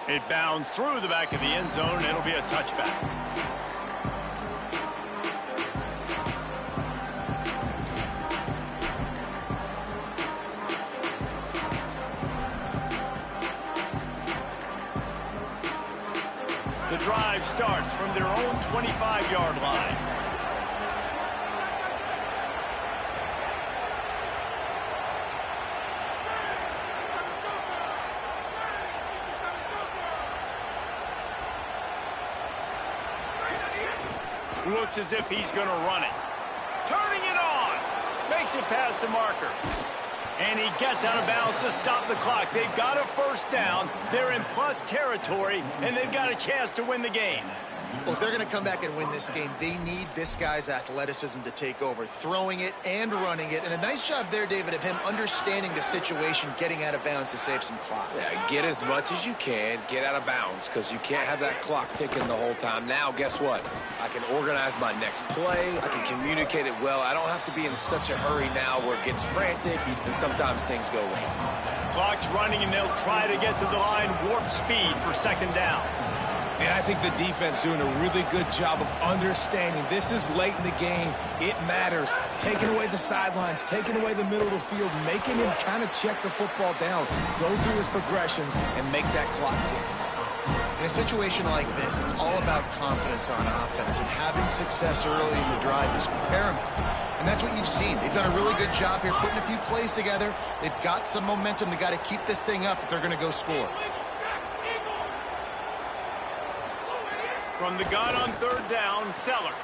It bounds through the back of the end zone. It'll be a touchback. The drive starts from their own 25-yard line. Looks as if he's going to run it. Turning it on. Makes it past the marker. And he gets out of bounds to stop the clock. They've got a first down. They're in plus territory, and they've got a chance to win the game. Well, if they're going to come back and win this game, they need this guy's athleticism to take over, throwing it and running it. And a nice job there, David, of him understanding the situation, getting out of bounds to save some clock. Yeah, get as much as you can, get out of bounds, because you can't have that clock ticking the whole time. Now, guess what? I can organize my next play. I can communicate it well. I don't have to be in such a hurry now where it gets frantic and sometimes things go wrong. Clock's running, and they'll try to get to the line warp speed for second down. And I think the defense doing a really good job of understanding this is late in the game. It matters. Taking away the sidelines, taking away the middle of the field, making him kind of check the football down, go through his progressions, and make that clock tick. In a situation like this, it's all about confidence on offense, and having success early in the drive is paramount. And that's what you've seen. They've done a really good job here putting a few plays together. They've got some momentum. They've got to keep this thing up if they're going to go score. From the gun on third down, Sellers.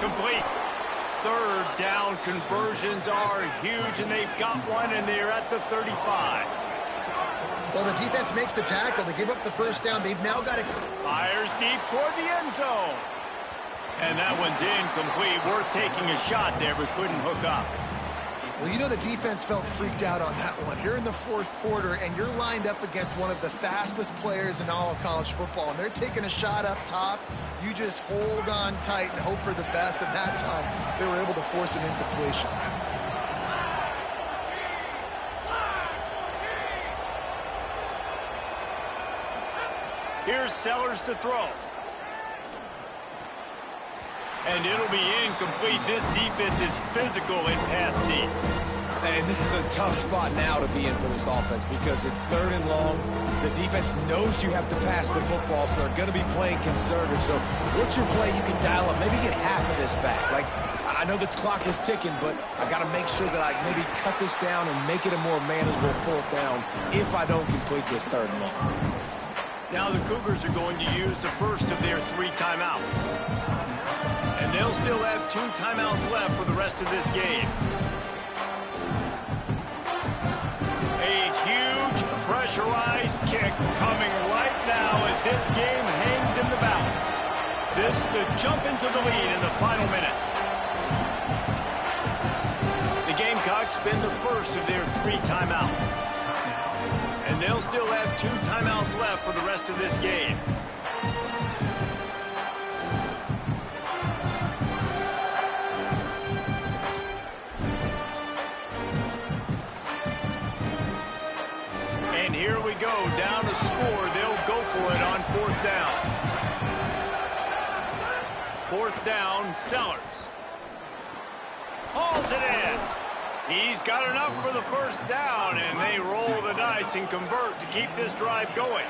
Complete. Third down conversions are huge, and they've got one, and they're at the 35. Well, the defense makes the tackle. They give up the first down. They've now got to... Fires deep toward the end zone. And that one's incomplete. Worth taking a shot there, but couldn't hook up. Well, you know the defense felt freaked out on that one. You're in the fourth quarter, and you're lined up against one of the fastest players in all of college football, and they're taking a shot up top. You just hold on tight and hope for the best, and that time they were able to force an incompletion. Here's Sellers to throw. And it'll be incomplete. This defense is physical in pass deep. And this is a tough spot now to be in for this offense because it's third and long. The defense knows you have to pass the football, so they're going to be playing conservative. So what's your play you can dial up? Maybe get half of this back. Like, I know the clock is ticking, but I got to make sure that I maybe cut this down and make it a more manageable fourth down if I don't complete this third and long. Now the Cougars are going to use the first of their 3 timeouts. And they'll still have 2 timeouts left for the rest of this game. A huge pressurized kick coming right now as this game hangs in the balance. This to jump into the lead in the final minute. The Gamecocks spend the first of their 3 timeouts. And they'll still have 2 timeouts left for the rest of this game. And here we go, down to score. They'll go for it on 4th down. 4th down, Sellers. Hauls it in. He's got enough for the first down, and they roll the dice and convert to keep this drive going.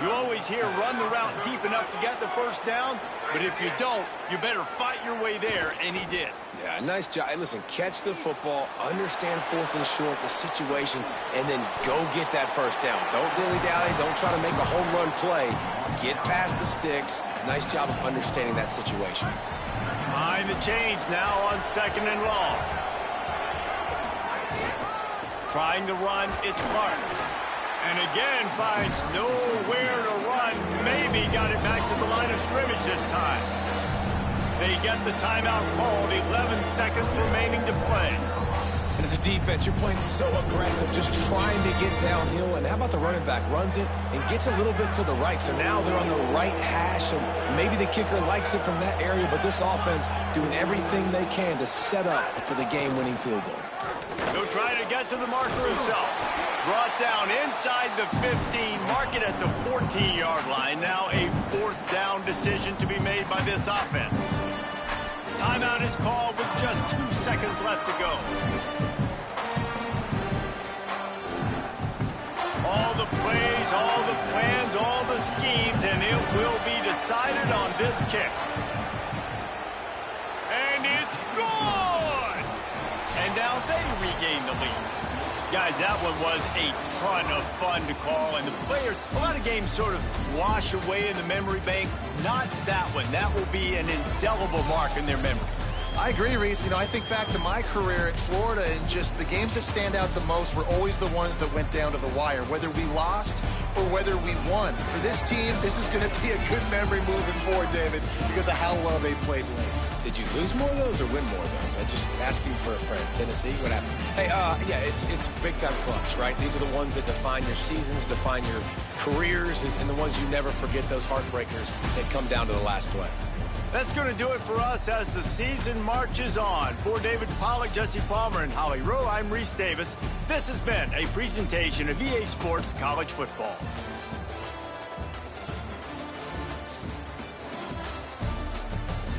You always hear run the route deep enough to get the first down, but if you don't, you better fight your way there, and he did. Yeah, nice job. Hey, listen, catch the football, understand 4th and short, the situation, and then go get that first down. Don't dilly-dally. Don't try to make a home run play. Get past the sticks. Nice job of understanding that situation. Behind the chains now on 2nd and long. Trying to run, it's Clark. And again finds nowhere to run. Maybe got it back to the line of scrimmage this time. They get the timeout called. 11 seconds remaining to play. And as a defense, you're playing so aggressive, just trying to get downhill. And how about the running back? Runs it and gets a little bit to the right. So now they're on the right hash. So maybe the kicker likes it from that area. But this offense doing everything they can to set up for the game-winning field goal. He'll try to get to the marker himself. Brought down inside the 15, mark it at the 14-yard line. Now a 4th down decision to be made by this offense. Timeout is called with just 2 seconds left to go. All the plays, all the plans, all the schemes, and it will be decided on this kick. And it's good! And now they regain the lead. Guys, that one was a ton of fun to call, and the players, a lot of games sort of wash away in the memory bank. Not that one. That will be an indelible mark in their memory. I agree, Reese. You know, I think back to my career at Florida, and just the games that stand out the most were always the ones that went down to the wire, whether we lost or whether we won. For this team, this is going to be a good memory moving forward, David, because of how well they played late. Did you lose more of those or win more of those? I'm just asking for a friend. Tennessee, what happened? Hey, yeah, it's big-time clutch, right? These are the ones that define your seasons, define your careers, and the ones you never forget, those heartbreakers that come down to the last play. That's going to do it for us as the season marches on. For David Pollack, Jesse Palmer, and Holly Rowe, I'm Reese Davis. This has been a presentation of EA Sports College Football.